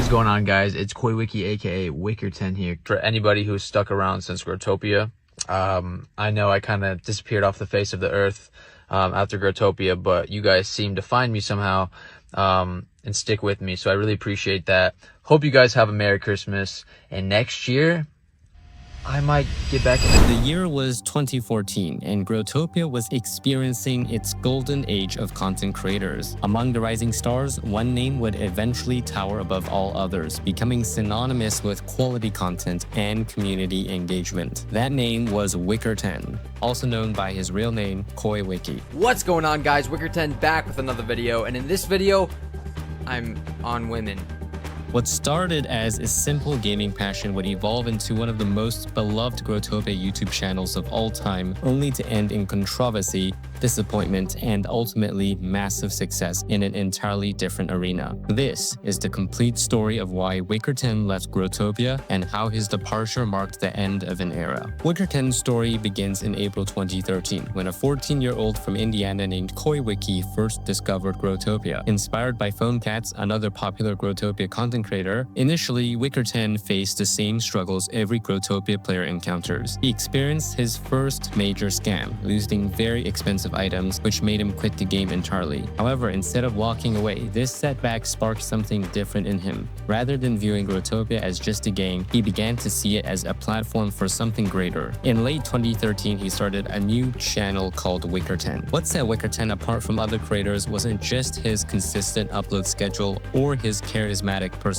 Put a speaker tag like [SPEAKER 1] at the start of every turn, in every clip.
[SPEAKER 1] is going on, guys? It's KoiWiki, aka Wickerton here. For anybody who's stuck around since Growtopia, I know I kind of disappeared off the face of the earth after Growtopia, but you guys seem to find me somehow and stick with me, so I really appreciate that. Hope you guys have a Merry Christmas, and next year I might get back in.
[SPEAKER 2] The year was 2014, and Growtopia was experiencing its golden age of content creators. Among the rising stars, one name would eventually tower above all others, becoming synonymous with quality content and community engagement. That name was Wickerton, also known by his real name, KoiWiki.
[SPEAKER 3] What's going on, guys? Wickerton back with another video, and in this video, I'm on women.
[SPEAKER 2] What started as a simple gaming passion would evolve into one of the most beloved Growtopia YouTube channels of all time, only to end in controversy, disappointment, and ultimately massive success in an entirely different arena. This is the complete story of why Wickerton left Growtopia and how his departure marked the end of an era. Wickerton's story begins in April 2013, when a 14-year-old from Indiana named KoiWiki first discovered Growtopia. Inspired by PhoneCats, another popular Growtopia content creator, initially Wickerton faced the same struggles every Growtopia player encounters. He experienced his first major scam, losing very expensive items, which made him quit the game entirely. However, instead of walking away, this setback sparked something different in him. Rather than viewing Growtopia as just a game, he began to see it as a platform for something greater. In late 2013, he started a new channel called Wickerton. What set Wickerton apart from other creators wasn't just his consistent upload schedule or his charismatic personality.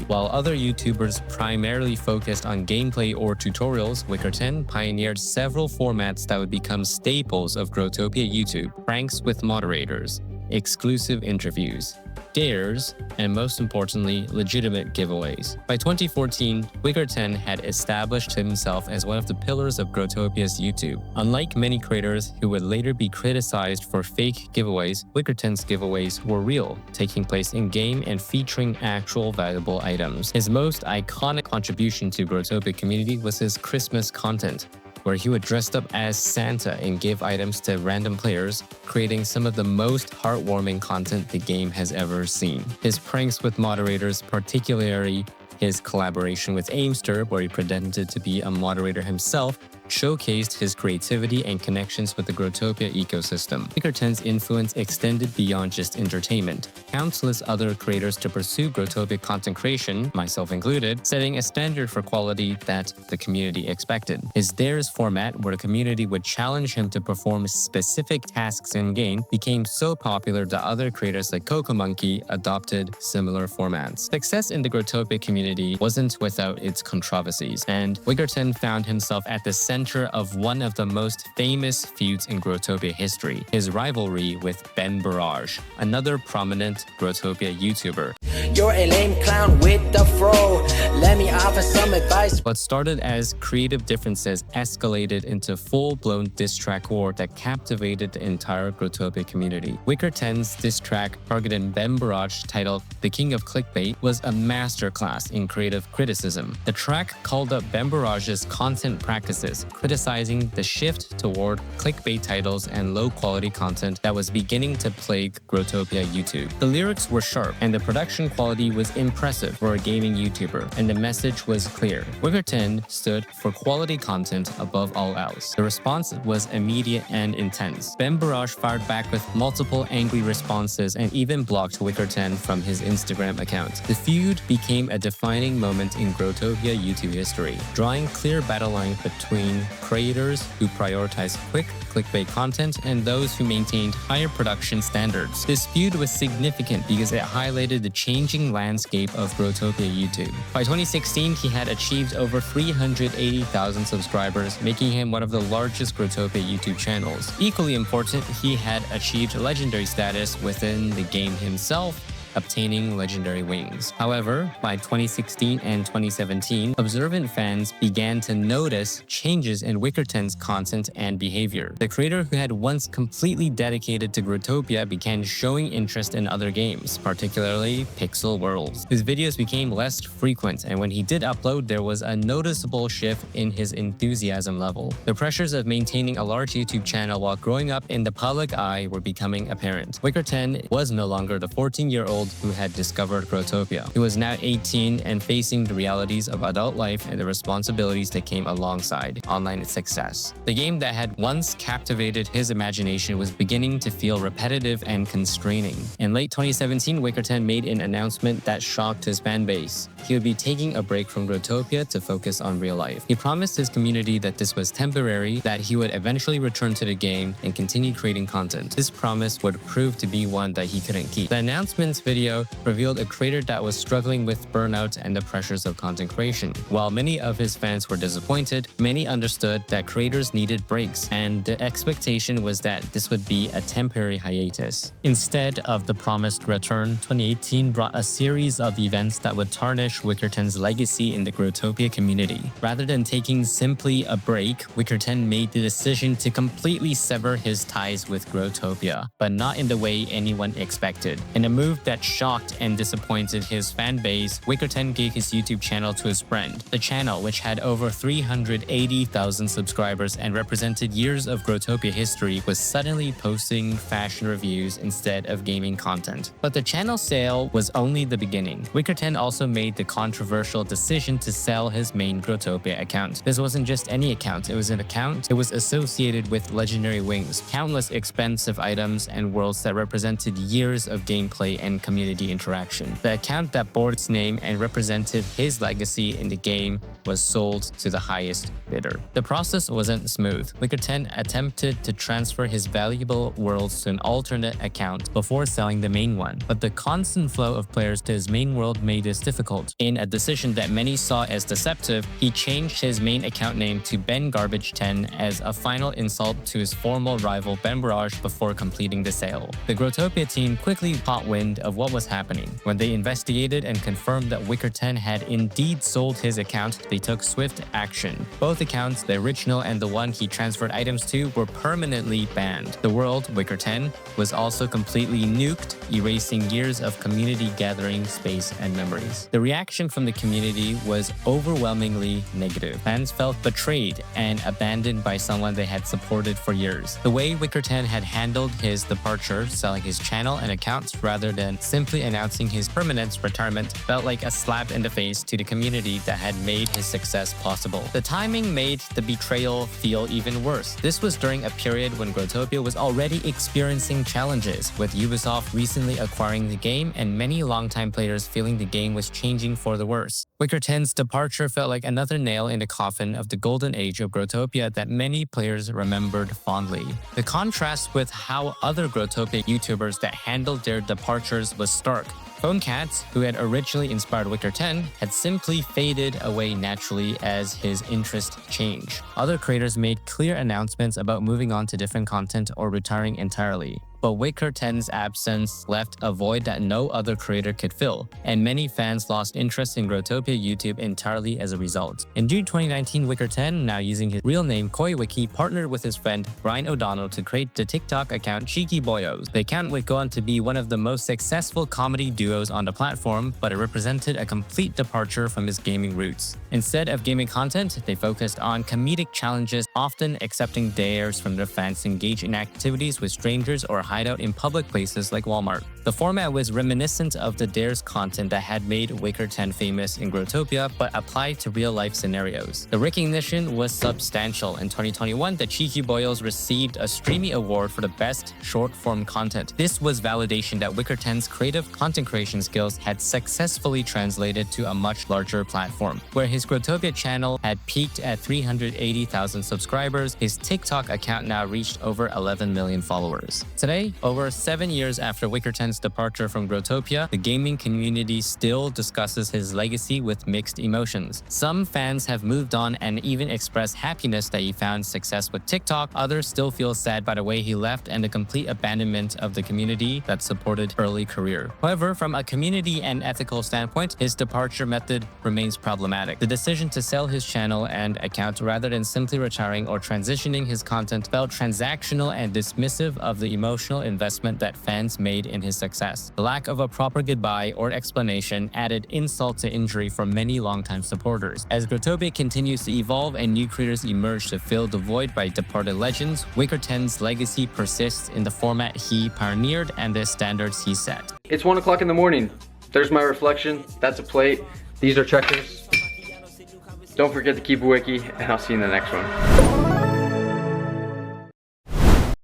[SPEAKER 2] While other YouTubers primarily focused on gameplay or tutorials, Wickerton pioneered several formats that would become staples of Growtopia YouTube: pranks with moderators, exclusive interviews, dares, and most importantly, legitimate giveaways. By 2014, Wickerton had established himself as one of the pillars of Growtopia's YouTube. Unlike many creators who would later be criticized for fake giveaways, Wickerton's giveaways were real, taking place in-game and featuring actual valuable items. His most iconic contribution to Growtopia community was his Christmas content, where he would dress up as Santa and give items to random players, creating some of the most heartwarming content the game has ever seen. His pranks with moderators, particularly his collaboration with Aimster, where he pretended to be a moderator himself, showcased his creativity and connections with the Growtopia ecosystem. Wickerton's influence extended beyond just entertainment. Countless other creators to pursue Growtopia content creation, myself included, setting a standard for quality that the community expected. His Dares format, where the community would challenge him to perform specific tasks in-game, became so popular that other creators like CocoMonkey adopted similar formats. Success in the Growtopia community wasn't without its controversies, and Wickerton found himself at the center of one of the most famous feuds in Growtopia history, his rivalry with Ben Barrage, another prominent Growtopia YouTuber.
[SPEAKER 4] You're a lame clown with the fro. Let me offer some advice.
[SPEAKER 2] What started as creative differences escalated into full-blown diss track war that captivated the entire Growtopia community. Wickerton's diss track targeted Ben Barrage, titled "The King of Clickbait," was a masterclass in creative criticism. The track called up Ben Barrage's content practices, criticizing the shift toward clickbait titles and low-quality content that was beginning to plague Growtopia YouTube. The lyrics were sharp, and the production quality was impressive for a gaming YouTuber, and the message was clear. Wickerton stood for quality content above all else. The response was immediate and intense. Ben Barrage fired back with multiple angry responses and even blocked Wickerton from his Instagram account. The feud became a defining moment in Growtopia YouTube history, drawing clear battle lines between creators who prioritize quick clickbait content and those who maintained higher production standards. This feud was significant because it highlighted the changing landscape of Growtopia YouTube. By 2016, he had achieved over 380,000 subscribers, making him one of the largest Growtopia YouTube channels. Equally important, he had achieved legendary status within the game himself, obtaining legendary wings. However, by 2016 and 2017, observant fans began to notice changes in Wickerton's content and behavior. The creator, who had once completely dedicated to Growtopia, began showing interest in other games, particularly Pixel Worlds. His videos became less frequent, and when he did upload, there was a noticeable shift in his enthusiasm level. The pressures of maintaining a large YouTube channel while growing up in the public eye were becoming apparent. Wickerton was no longer the 14-year-old 14-year-old who had discovered Growtopia. He was now 18 and facing the realities of adult life and the responsibilities that came alongside online success. The game that had once captivated his imagination was beginning to feel repetitive and constraining. In late 2017, Wickerton made an announcement that shocked his fan base. He would be taking a break from Growtopia to focus on real life. He promised his community that this was temporary, that he would eventually return to the game and continue creating content. This promise would prove to be one that he couldn't keep. The announcement's video revealed a creator that was struggling with burnout and the pressures of content creation. While many of his fans were disappointed, many understood that creators needed breaks, and the expectation was that this would be a temporary hiatus. Instead of the promised return, 2018 brought a series of events that would tarnish Wickerton's legacy in the Growtopia community. Rather than taking simply a break, Wickerton made the decision to completely sever his ties with Growtopia, but not in the way anyone expected. In a move that shocked and disappointed his fan base, Wickerton gave his YouTube channel to his friend. The channel, which had over 380,000 subscribers and represented years of Growtopia history, was suddenly posting fashion reviews instead of gaming content. But the channel sale was only the beginning. Wickerton also made the controversial decision to sell his main Growtopia account. This wasn't just any account, it was an account. It was associated with legendary wings, countless expensive items, and worlds that represented years of gameplay and community interaction. The account that bore its name and represented his legacy in the game was sold to the highest bidder. The process wasn't smooth. Wickerton attempted to transfer his valuable worlds to an alternate account before selling the main one, but the constant flow of players to his main world made this difficult. In a decision that many saw as deceptive, he changed his main account name to Ben Barrage 10 as a final insult to his former rival Ben Barrage before completing the sale. The Growtopia team quickly caught wind of what was happening. When they investigated and confirmed that Wickerton had indeed sold his account, they took swift action. Both accounts, the original and the one he transferred items to, were permanently banned. The world, Wickerton, was also completely nuked, erasing years of community gathering space and memories. The reaction from the community was overwhelmingly negative. Fans felt betrayed and abandoned by someone they had supported for years. The way Wickerton had handled his departure, selling his channel and accounts rather than simply announcing his permanent retirement, felt like a slap in the face to the community that had made his success possible. The timing made the betrayal feel even worse. This was during a period when Growtopia was already experiencing challenges, with Ubisoft recently acquiring the game and many longtime players feeling the game was changing for the worse. Wickerton's departure felt like another nail in the coffin of the golden age of Growtopia that many players remembered fondly. The contrast with how other Growtopia YouTubers that handled their departures was stark. Phone Cats, who had originally inspired Wickerton, had simply faded away naturally as his interest changed. Other creators made clear announcements about moving on to different content or retiring entirely. But Wickerton's absence left a void that no other creator could fill, and many fans lost interest in Growtopia YouTube entirely as a result. In June 2019, Wickerton, now using his real name KoiWiki, partnered with his friend Brian O'Donnell to create the TikTok account Cheeky Boyos. The account would go on to be one of the most successful comedy duos on the platform, but it represented a complete departure from his gaming roots. Instead of gaming content, they focused on comedic challenges, often accepting dares from their fans to engage in activities with strangers or hide out in public places like Walmart. The format was reminiscent of the dares content that had made Wickerton famous in Growtopia, but applied to real-life scenarios. The recognition was substantial. In 2021, the Cheeky Boyos received a Streamy Award for the best short-form content. This was validation that Wickerton's creative content creation skills had successfully translated to a much larger platform. Where his Growtopia channel had peaked at 380,000 subscribers, his TikTok account now reached over 11 million followers. Today, over 7 years after Wickerton's departure from Growtopia, the gaming community still discusses his legacy with mixed emotions. Some fans have moved on and even expressed happiness that he found success with TikTok. Others still feel sad by the way he left and the complete abandonment of the community that supported early career. However, from a community and ethical standpoint, his departure method remains problematic. The decision to sell his channel and account rather than simply retiring or transitioning his content felt transactional and dismissive of the emotional investment that fans made in his success. The lack of a proper goodbye or explanation added insult to injury for many longtime supporters. As Growtopia continues to evolve and new creators emerge to fill the void by departed legends, Wickerton's legacy persists in the format he pioneered and the standards he set.
[SPEAKER 3] It's 1 o'clock in the morning. There's my reflection. That's a plate. These are checkers. Don't forget to keep a wiki, and I'll see you in the next one.